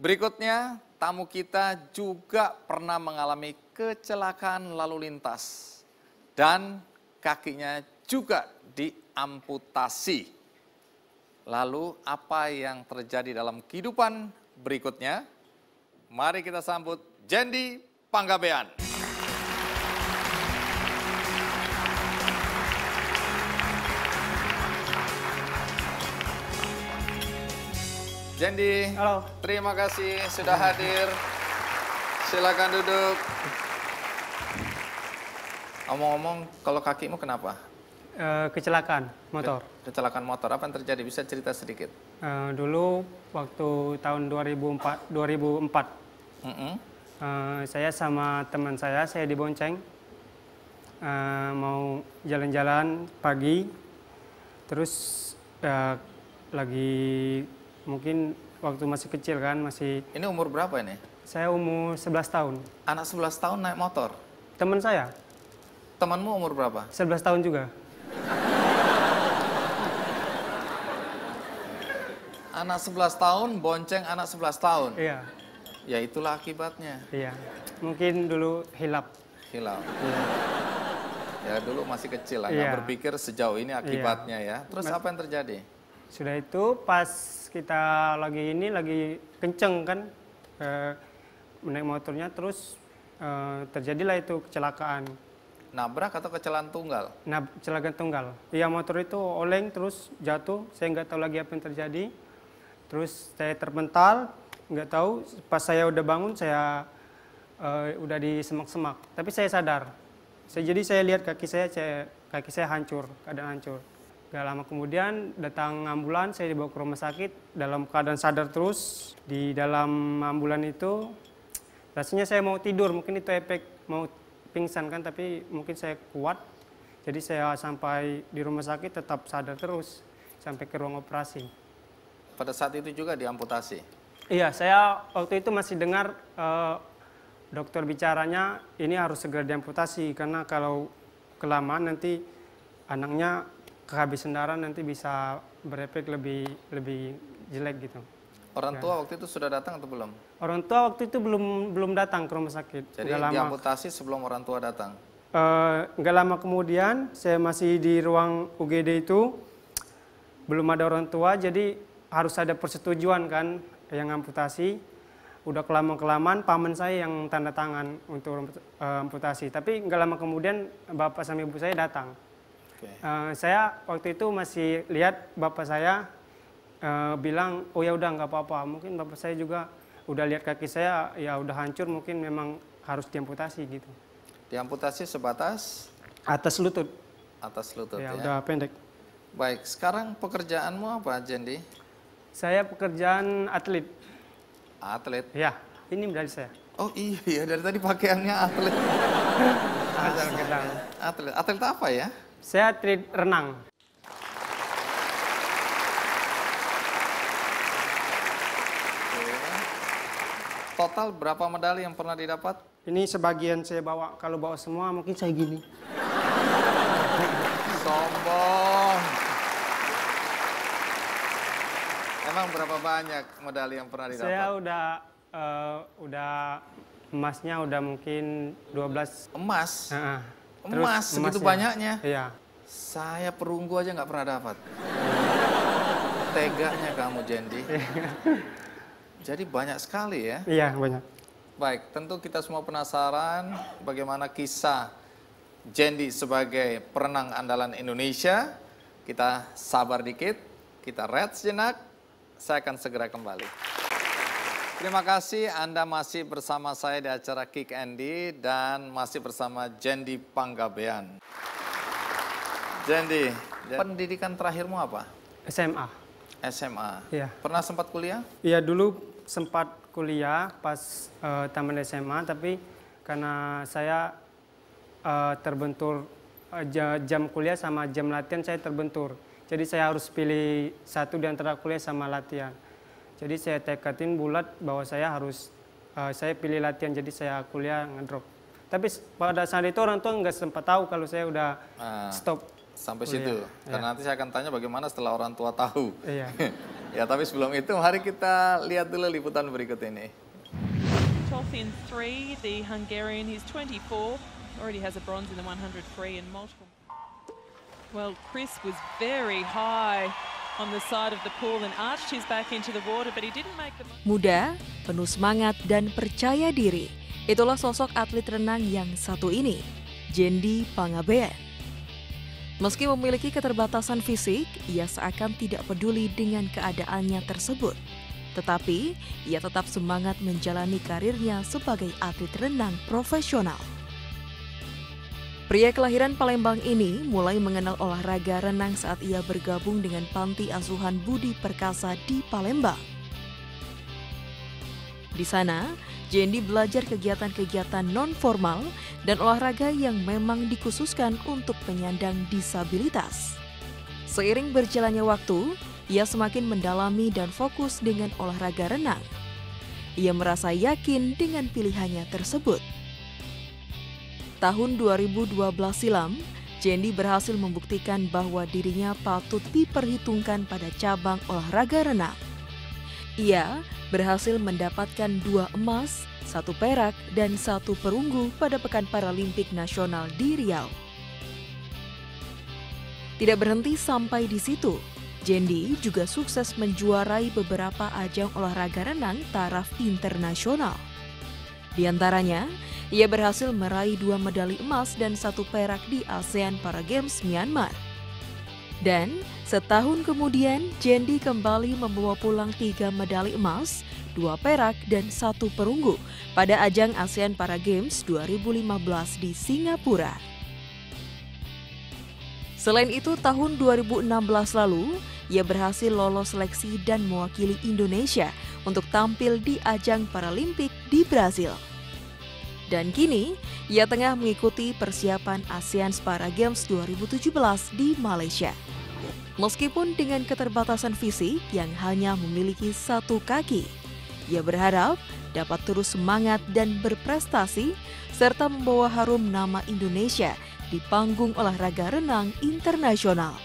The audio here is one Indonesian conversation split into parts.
Berikutnya, tamu kita juga pernah mengalami kecelakaan lalu lintas dan kakinya juga diamputasi. Lalu apa yang terjadi dalam kehidupan berikutnya? Mari kita sambut Jendi Panggabean. Jendi, halo. Terima kasih sudah hadir. Silakan duduk. Omong-omong, kalau kakimu kenapa? Kecelakaan motor. Kecelakaan motor, apa yang terjadi? Bisa cerita sedikit? Dulu waktu tahun 2004 saya sama teman saya dibonceng mau jalan-jalan pagi, terus lagi mungkin waktu masih kecil kan, masih... Ini umur berapa ini? Saya umur 11 tahun. Anak 11 tahun naik motor? Teman saya. Temanmu umur berapa? 11 tahun juga. Anak 11 tahun, bonceng anak 11 tahun? Iya. Ya itulah akibatnya. Iya. Mungkin dulu hilap. Hilap. Iya. Ya dulu masih kecil lah, Iya. nggak berpikir sejauh ini akibatnya ya. Terus apa yang terjadi? Sudah itu pas kita lagi kenceng kan naik motornya, terus terjadilah itu kecelakaan. Nabrak atau kecelakaan tunggal? Nah, kecelakaan tunggal. Iya, motor itu oleng terus jatuh. Saya nggak tahu lagi apa yang terjadi. Terus saya terpental, nggak tahu. Pas saya udah bangun, saya udah di semak-semak. Tapi saya sadar. Jadi saya lihat kaki saya hancur, keadaan hancur. Gak lama kemudian datang ambulan, saya dibawa ke rumah sakit dalam keadaan sadar terus. Di dalam ambulan itu rasanya saya mau tidur, mungkin itu efek mau pingsan kan, tapi mungkin saya kuat. Jadi saya sampai di rumah sakit tetap sadar terus sampai ke ruang operasi. Pada saat itu juga diamputasi? Iya, saya waktu itu masih dengar dokter bicaranya ini harus segera diamputasi karena kalau kelamaan nanti anaknya kehabisan darah, nanti bisa berefek lebih jelek gitu. Orang tua waktu itu sudah datang atau belum? Orang tua waktu itu belum datang ke rumah sakit. Jadi diamputasi sebelum orang tua datang? Nggak lama kemudian, saya masih di ruang UGD itu, belum ada orang tua, jadi harus ada persetujuan kan yang amputasi. Udah kelamaan paman saya yang tanda tangan untuk amputasi. Tapi nggak lama kemudian bapak sama ibu saya datang. Saya waktu itu masih lihat bapak saya bilang, oh ya udah nggak apa-apa. Mungkin bapak saya juga udah lihat kaki saya ya udah hancur, mungkin memang harus diamputasi gitu. Diamputasi sebatas? Atas lutut. Atas lutut ya. Udah pendek. Baik, sekarang pekerjaanmu apa, Jendi? Saya pekerjaan atlet. Atlet? Ya, ini medali saya. Oh iya, dari tadi pakaiannya atlet. Atlet. Atlet apa ya? Saya atlet renang. Total berapa medali yang pernah didapat? Ini sebagian saya bawa, kalau bawa semua mungkin saya gini. Sombong. Emang berapa banyak medali yang pernah didapat? Saya udah emasnya udah mungkin 12. Emas? Terus emas segitu banyaknya? Iya. Saya perunggu aja nggak pernah dapat. Teganya kamu, Jendi. Jadi banyak sekali ya? Iya, banyak. Baik, tentu kita semua penasaran bagaimana kisah Jendi sebagai perenang andalan Indonesia. Kita sabar dikit, kita rehat sejenak, saya akan segera kembali. Terima kasih Anda masih bersama saya di acara Kick Andy dan masih bersama Jendi Panggabean. Jendi, pendidikan terakhirmu apa? SMA. SMA? Iya. Pernah sempat kuliah? Iya, dulu sempat kuliah pas taman SMA, tapi karena saya terbentur jam kuliah sama jam latihan saya terbentur. Jadi saya harus pilih satu di antara kuliah sama latihan. Jadi saya tekadin bulat bahwa saya pilih latihan, jadi saya kuliah ngedrop. Tapi pada saat itu orang tua nggak sempat tahu kalau saya udah stop Sampai kuliah. situ. Karena nanti saya akan tanya bagaimana setelah orang tua tahu. Iya. Ya, tapi sebelum itu mari kita lihat dulu liputan berikut ini. Toth in 3, the Hungarian, he's 24, already has a bronze in the 100 free and multiple. Well, Chris was very high on the side of the pool and arched his back into the water, but he didn't make the... Muda, penuh semangat dan percaya diri. Itulah sosok atlet renang yang satu ini, Jendi Pangabean. Meski memiliki keterbatasan fisik, ia seakan tidak peduli dengan keadaannya tersebut. Tetapi, ia tetap semangat menjalani karirnya sebagai atlet renang profesional. Pria kelahiran Palembang ini mulai mengenal olahraga renang saat ia bergabung dengan Panti Asuhan Budi Perkasa di Palembang. Di sana, Jendi belajar kegiatan-kegiatan non-formal dan olahraga yang memang dikhususkan untuk penyandang disabilitas. Seiring berjalannya waktu, ia semakin mendalami dan fokus dengan olahraga renang. Ia merasa yakin dengan pilihannya tersebut. Tahun 2012 silam, Jendi berhasil membuktikan bahwa dirinya patut diperhitungkan pada cabang olahraga renang. Ia berhasil mendapatkan 2 emas, 1 perak, dan 1 perunggu pada Pekan Paralimpik Nasional di Riau. Tidak berhenti sampai di situ, Jendi juga sukses menjuarai beberapa ajang olahraga renang taraf internasional. Di antaranya, ia berhasil meraih 2 medali emas dan 1 perak di ASEAN Para Games Myanmar. Dan setahun kemudian, Jendi kembali membawa pulang 3 medali emas, 2 perak, dan 1 perunggu pada ajang ASEAN Para Games 2015 di Singapura. Selain itu, tahun 2016 lalu, ia berhasil lolos seleksi dan mewakili Indonesia untuk tampil di ajang Paralimpik di Brazil. Dan kini, ia tengah mengikuti persiapan ASEAN Para Games 2017 di Malaysia. Meskipun dengan keterbatasan fisik yang hanya memiliki 1 kaki, ia berharap dapat terus semangat dan berprestasi serta membawa harum nama Indonesia di panggung olahraga renang internasional.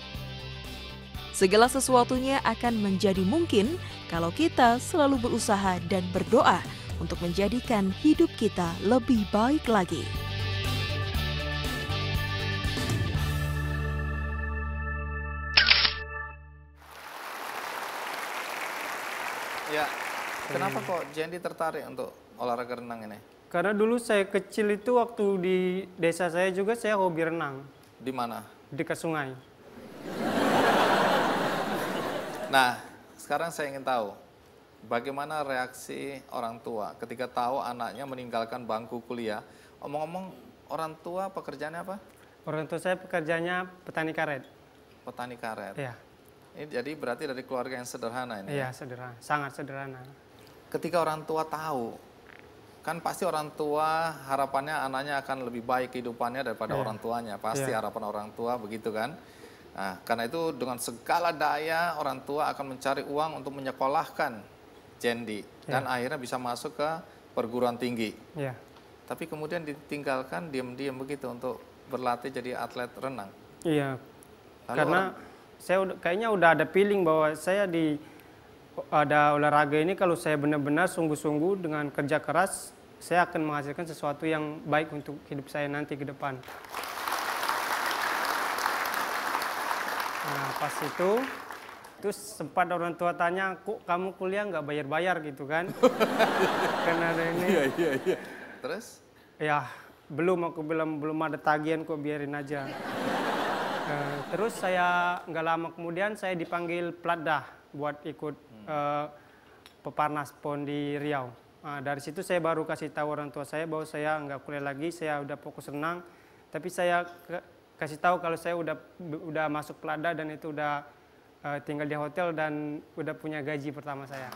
Segala sesuatunya akan menjadi mungkin kalau kita selalu berusaha dan berdoa untuk menjadikan hidup kita lebih baik lagi. Ya, kenapa kok Jendi tertarik untuk olahraga renang ini? Karena dulu saya kecil itu waktu di desa saya juga saya hobi renang. Di mana? Dekat sungai. Nah, sekarang saya ingin tahu, bagaimana reaksi orang tua ketika tahu anaknya meninggalkan bangku kuliah? Omong-omong, orang tua pekerjaannya apa? Orang tua saya pekerjaannya petani karet. Petani karet. Iya. Ini jadi berarti dari keluarga yang sederhana ini. Iya, sederhana, sangat sederhana. Ketika orang tua tahu, kan pasti orang tua harapannya anaknya akan lebih baik kehidupannya daripada orang tuanya. Pasti harapan orang tua begitu kan. Nah, karena itu dengan segala daya orang tua akan mencari uang untuk menyekolahkan Jendi. Dan akhirnya bisa masuk ke perguruan tinggi. Iya. Tapi kemudian ditinggalkan diam-diam begitu untuk berlatih jadi atlet renang. Iya. Lalu Karena saya kayaknya udah ada feeling bahwa saya ada olahraga ini kalau saya benar-benar sungguh-sungguh dengan kerja keras, saya akan menghasilkan sesuatu yang baik untuk hidup saya nanti ke depan. Nah, pas itu, terus sempat orang tua tanya, kok kamu kuliah nggak bayar-bayar gitu kan? Karena ada ini. Iya. Terus? Ya, aku bilang belum ada tagihan kok, biarin aja. Terus saya nggak lama kemudian saya dipanggil Platdah buat ikut Peparnas PON di Riau. Nah, dari situ saya baru kasih tahu orang tua saya bahwa saya nggak kuliah lagi, saya udah fokus renang. Tapi saya kasih tahu kalau saya udah masuk Platdah dan itu udah tinggal di hotel dan udah punya gaji pertama saya.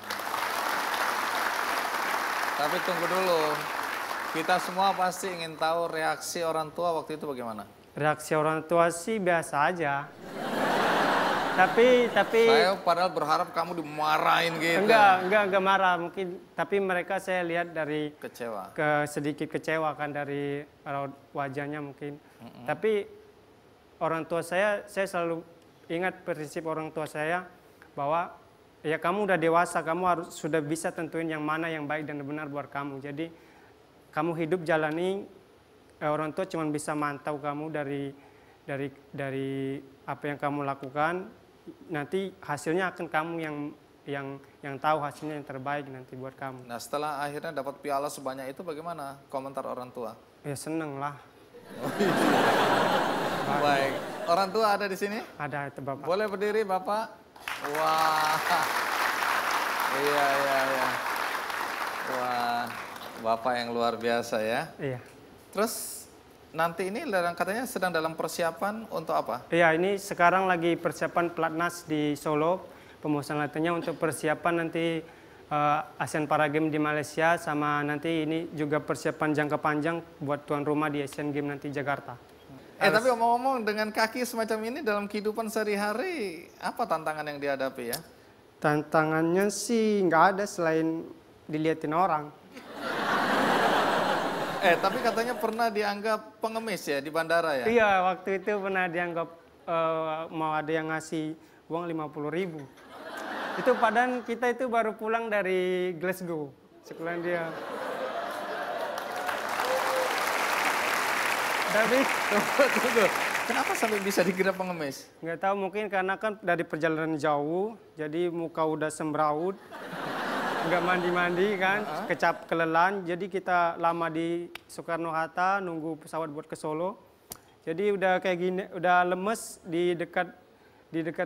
Tapi tunggu dulu, kita semua pasti ingin tahu reaksi orang tua waktu itu bagaimana? Reaksi orang tua sih biasa aja. Tapi saya padahal berharap kamu dimarahin gitu. Enggak marah mungkin, tapi mereka saya lihat dari Kecewa. sedikit kecewa kan dari raut wajahnya mungkin. Tapi orang tua saya selalu ingat prinsip orang tua saya bahwa ya kamu udah dewasa, kamu harus sudah bisa tentuin yang mana yang baik dan benar buat kamu. Jadi kamu hidup jalani, orang tua cuma bisa mantau kamu dari apa yang kamu lakukan. Nanti hasilnya akan kamu yang tahu hasilnya yang terbaik nanti buat kamu. Nah, setelah akhirnya dapat piala sebanyak itu, bagaimana komentar orang tua? Ya seneng lah. Baik, orang tua ada di sini? Ada itu Bapak. Boleh berdiri Bapak? Wah, iya. Wah, Bapak yang luar biasa ya. Iya. Terus nanti ini katanya sedang dalam persiapan untuk apa? Iya, ini sekarang lagi persiapan pelatnas di Solo. Pemusatan latihannya untuk persiapan nanti Asian Para Games di Malaysia, sama nanti ini juga persiapan jangka panjang buat tuan rumah di Asian Games nanti Jakarta. Tapi ngomong-ngomong, dengan kaki semacam ini dalam kehidupan sehari-hari, apa tantangan yang dihadapi ya? Tantangannya sih nggak ada selain dilihatin orang. Tapi katanya pernah dianggap pengemis ya di bandara ya? Iya, waktu itu pernah dianggap mau ada yang ngasih uang 50.000. Itu padahal kita itu baru pulang dari Glasgow, sekolah dia. Tapi Tunggu. Kenapa sampai bisa dikira pengemis? nggak tahu, mungkin karena kan dari perjalanan jauh, jadi muka udah sembraut, nggak mandi-mandi kan, kelelahan. Jadi kita lama di Soekarno-Hatta nunggu pesawat buat ke Solo. Jadi udah kayak gini, udah lemes di dekat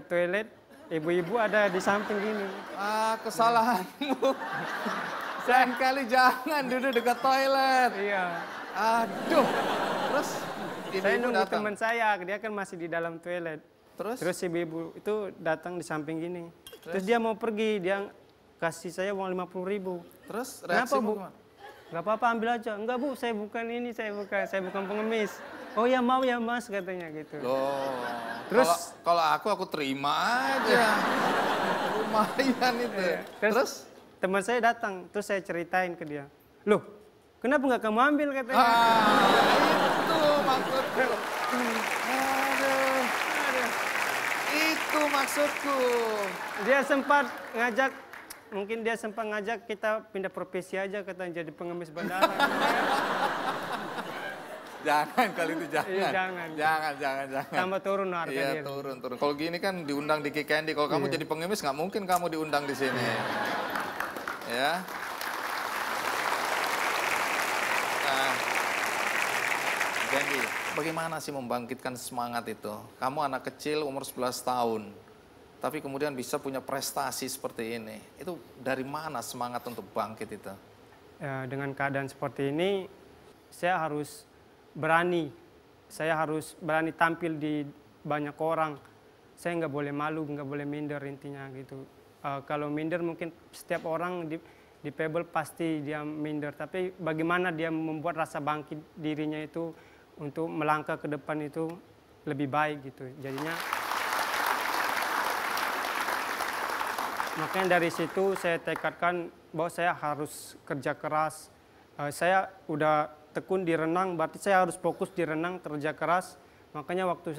toilet. Ibu-ibu ada di samping gini. Kesalahanmu. Lain kali jangan duduk dekat toilet. Iya. Aduh. Terus Saya ibu-ibu nunggu datang. teman saya, dia kan masih di dalam toilet. Terus ibu-ibu itu datang di samping gini. Terus dia mau pergi, dia kasih saya uang 50.000. Terus Kenapa reaksimu Bu? gimana? Gak apa-apa, ambil aja. Enggak Bu, saya bukan ini, saya bukan pengemis. Oh ya mau ya Mas, katanya gitu. Loh. Terus- kalau aku terima aja. Lumayan itu. Terus? Teman saya datang, terus saya ceritain ke dia. Loh, kenapa nggak kamu ambil, katanya. Itu maksudku. Aduh. Itu maksudku. Dia sempat ngajak kita pindah profesi aja, katanya jadi pengemis bandara. Jangan kali itu jangan. Iya, jangan. Jangan. Tambah turun harga Iya, dia. turun. Kalau gini kan diundang di Kikendi. Kalau kamu jadi pengemis nggak mungkin kamu diundang di sini. Ya. Nah, Jendi, bagaimana sih membangkitkan semangat itu? Kamu anak kecil umur 11 tahun, tapi kemudian bisa punya prestasi seperti ini. Itu dari mana semangat untuk bangkit itu? Ya, dengan keadaan seperti ini, saya harus berani. Saya harus berani tampil di banyak orang. Saya nggak boleh malu, nggak boleh minder intinya gitu. Kalau minder mungkin setiap orang di Pebble pasti dia minder. Tapi bagaimana dia membuat rasa bangkit dirinya itu untuk melangkah ke depan itu lebih baik gitu. Jadinya makanya dari situ saya tekadkan bahwa saya harus kerja keras. Saya udah tekun di renang, berarti saya harus fokus di renang, kerja keras. Makanya waktu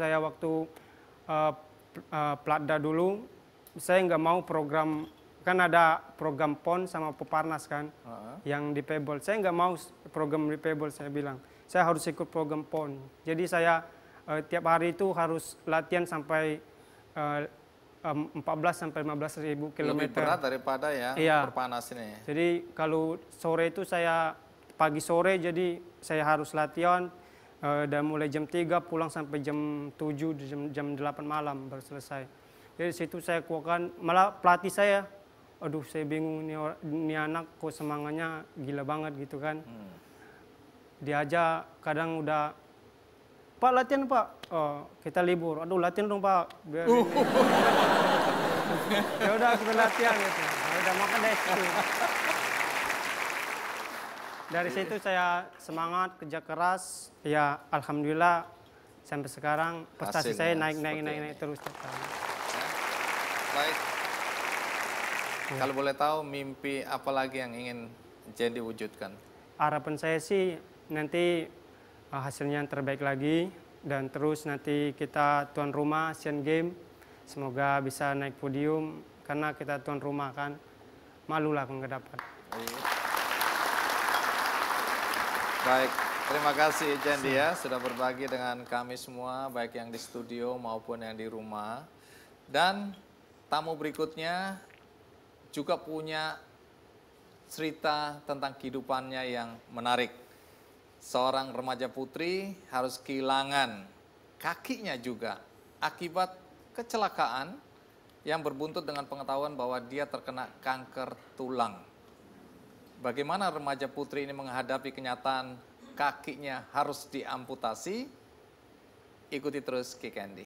Platda dulu, saya nggak mau program, kan ada program PON sama Peparnas kan, yang di Pebble. Saya nggak mau program di Pebble, saya bilang. Saya harus ikut program PON. Jadi saya tiap hari itu harus latihan sampai 14 sampai 15 ribu kilometer. Lebih berat daripada ya Perpanas ini. Jadi kalau sore itu pagi sore, jadi saya harus latihan dan mulai jam 3 pulang sampai jam 7, jam 8 malam baru selesai. Jadi situ saya kuatkan, malah pelatih saya, aduh saya bingung ini anak kok semangatnya gila banget gitu kan. Dia aja kadang udah, Pak latihan Pak, oh kita libur, aduh latihan dong Pak. Ya udah kita latihan gitu. Ya udah makan deh situ. Dari situ saya semangat, kerja keras, ya alhamdulillah sampai sekarang prestasi saya naik terus. Baik. Kalau boleh tahu mimpi apa lagi yang ingin Jendi wujudkan? Harapan saya sih nanti hasilnya yang terbaik lagi, dan terus nanti kita tuan rumah Asian Games, semoga bisa naik podium karena kita tuan rumah kan, malulah kalau nggak dapat. Baik, terima kasih Jendi ya sudah berbagi dengan kami semua, baik yang di studio maupun yang di rumah. Dan tamu berikutnya juga punya cerita tentang kehidupannya yang menarik. Seorang remaja putri harus kehilangan kakinya juga akibat kecelakaan yang berbuntut dengan pengetahuan bahwa dia terkena kanker tulang. Bagaimana remaja putri ini menghadapi kenyataan kakinya harus diamputasi? Ikuti terus Kick Andy.